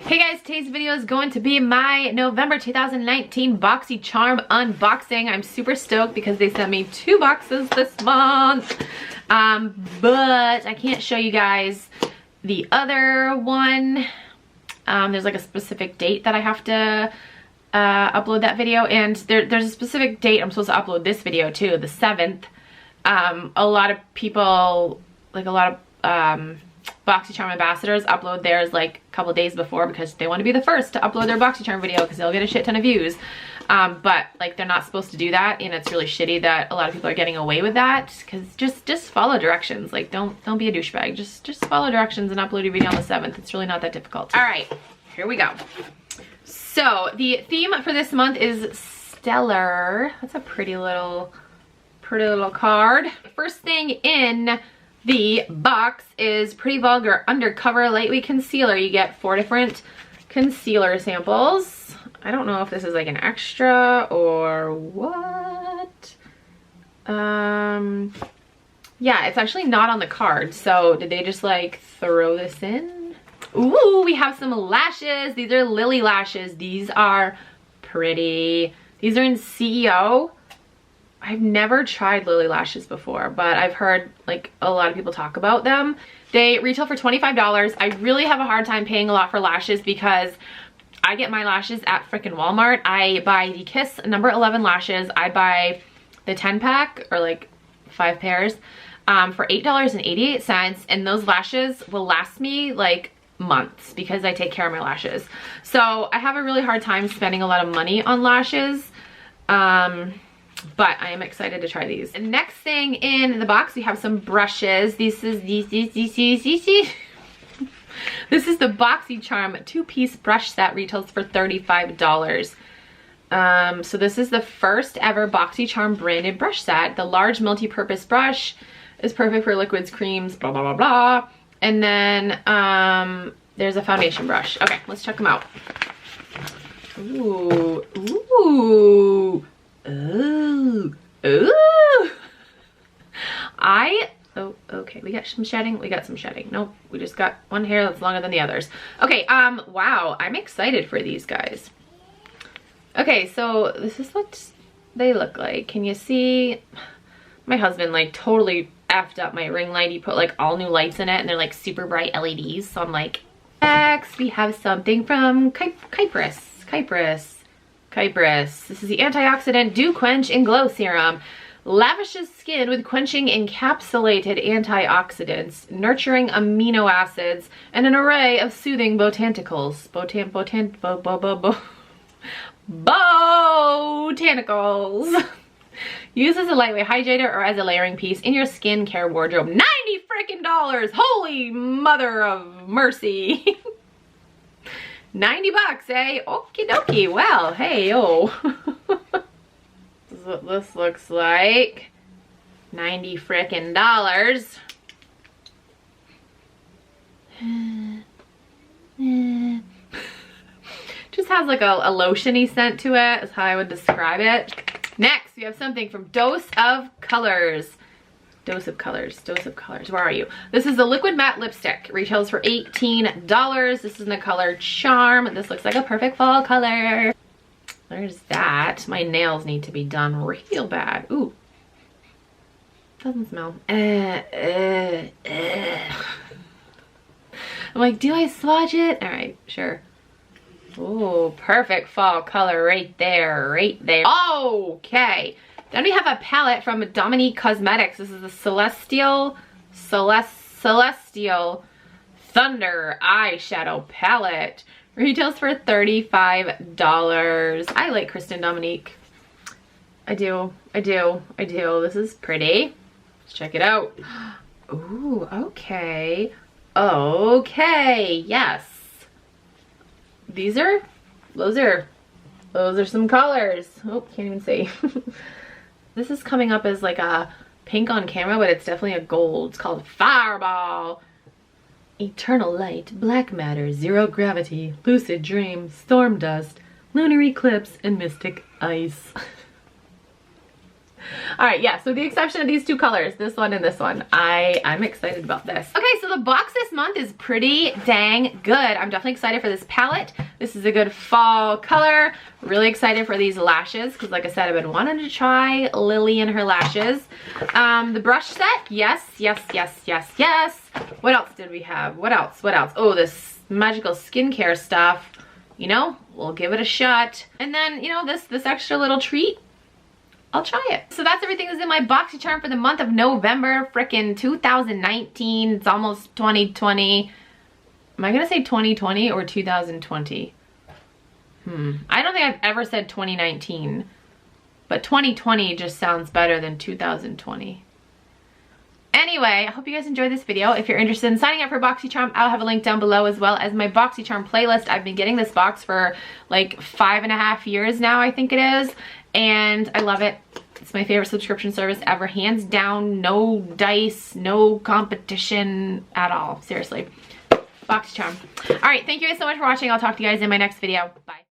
Hey guys, today's video is going to be my November 2019 Boxycharm unboxing. I'm super stoked because they sent me 2 boxes this month. But I can't show you guys the other one. There's like a specific date that I have to upload that video, and there's a specific date I'm supposed to upload this video too, the 7th. A lot of people, like a lot of Boxycharm ambassadors, upload theirs like a couple days before because they want to be the first to upload their Boxycharm video because they'll get a shit ton of views. But like they're not supposed to do that, and it's really shitty that a lot of people are getting away with that, because just follow directions. Like don't be a douchebag. Just follow directions and upload your video on the 7th. It's really not that difficult. All right, here we go. So the theme for this month is stellar. That's a pretty little card. First thing in the box is Pretty Vulgar Undercover Lightweight Concealer. You get 4 different concealer samples. I don't know if this is like an extra or what. Yeah, it's actually not on the card. So did they just like throw this in? Ooh, we have some lashes. These are Lily lashes. These are pretty. These are in CEO. I've never tried Lily lashes before, but I've heard like a lot of people talk about them. They retail for $25. I really have a hard time paying a lot for lashes because I get my lashes at frickin' Walmart. I buy the Kiss number 11 lashes. I buy the 10 pack or like 5 pairs for $8.88, and those lashes will last me like months because I take care of my lashes. So I have a really hard time spending a lot of money on lashes. But I am excited to try these. And next thing in the box, we have some brushes. This is the Boxycharm 2-piece brush set, retails for $35. So this is the first ever Boxycharm branded brush set. The large multi-purpose brush is perfect for liquids, creams, blah, blah, blah, blah. And then there's a foundation brush. Okay, let's check them out. Ooh, ooh. Ooh, ooh. Oh, okay, we got some shedding. We got some shedding. Nope, we just got one hair that's longer than the others. Okay, wow, I'm excited for these guys. Okay, so this is what they look like. Can you see? My husband like totally effed up my ring light. He put like all new lights in it, and they're like super bright LEDs. So I'm like, next we have something from Hybris. This is the antioxidant Dew Quench and Glow Serum. Lavishes skin with quenching encapsulated antioxidants, nurturing amino acids, and an array of soothing botanicals. Botanicals. Use as a lightweight hydrator or as a layering piece in your skincare wardrobe. $90 freaking dollars! Holy mother of mercy! 90 bucks, eh? Okie dokie. Well, hey, oh. This is what this looks like. 90 frickin' dollars. Just has like a lotiony scent to it, is how I would describe it. Next, we have something from Dose of Colors. Dose of Colors, where are you? This is the liquid matte lipstick. Retails for $18. This is in the color Charm. This looks like a perfect fall color. There's that. My nails need to be done real bad. Ooh. Doesn't smell. I'm like, do I swatch it? All right, sure. Ooh, perfect fall color right there, Okay. Then we have a palette from Dominique Cosmetics. This is the Celestial Thunder eyeshadow palette. Retails for $35. I like Kristen Dominique. I do. This is pretty. Let's check it out. Ooh, okay. Okay, yes. Those are some colors. Oh, can't even see. This is coming up as like a pink on camera, but it's definitely a gold. It's called Fireball. Eternal Light, Black Matter, Zero Gravity, Lucid Dream, Storm Dust, Lunar Eclipse, and Mystic Ice. All right, yeah, so the exception of these two colors, this one and this one, I'm excited about this. Okay, so the box this month is pretty dang good. I'm definitely excited for this palette. This is a good fall color. Really excited for these lashes because like I said, I've been wanting to try Lily and her lashes. The brush set, yes. What else did we have? What else? Oh, this magical skincare stuff. You know, we'll give it a shot. And then, you know, this extra little treat, I'll try it. So that's everything that's in my Boxycharm for the month of November, frickin' 2019. It's almost 2020. Am I gonna say 2020 or 2020? I don't think I've ever said 2019, but 2020 just sounds better than 2020. Anyway, I hope you guys enjoyed this video. If you're interested in signing up for Boxycharm, I'll have a link down below as well as my Boxycharm playlist. I've been getting this box for like 5.5 years now, I think it is. And I love it. It's my favorite subscription service ever. Hands down, no dice, no competition at all. Seriously. Boxycharm. Alright, thank you guys so much for watching. I'll talk to you guys in my next video. Bye.